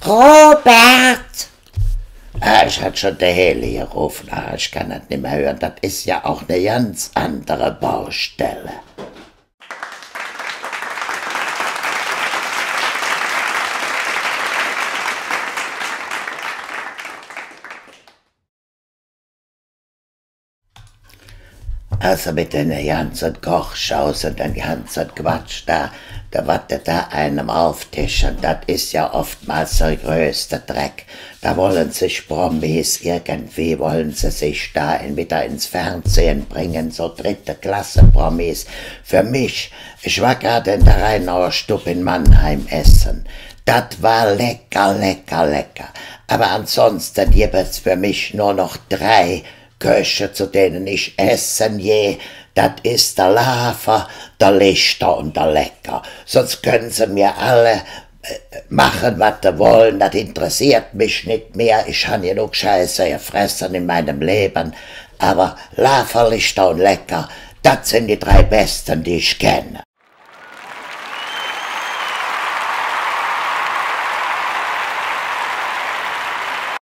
Robert! Ich hatte schon der Heli gerufen, ich kann das nicht mehr hören. Das ist ja auch eine ganz andere Baustelle. Also mit den ganzen Kochshows und den ganzen Quatsch da wartet da einem auftischen. Das ist ja oftmals der größte Dreck. Da wollen sich Promis irgendwie, wollen sie sich da wieder ins Fernsehen bringen, so dritte Klasse Promis. Für mich, ich war gerade in der Rheinauer Stub in Mannheim essen. Das war lecker, lecker, lecker. Aber ansonsten gibt es für mich nur noch 3 Köche, zu denen ich essen je. Das ist der Lafer, der Lichter und der Lecker. Sonst können sie mir alle machen, was sie wollen. Das interessiert mich nicht mehr. Ich habe genug Scheiße gefressen in meinem Leben. Aber Lafer, Lichter und Lecker, das sind die 3 besten, die ich kenne.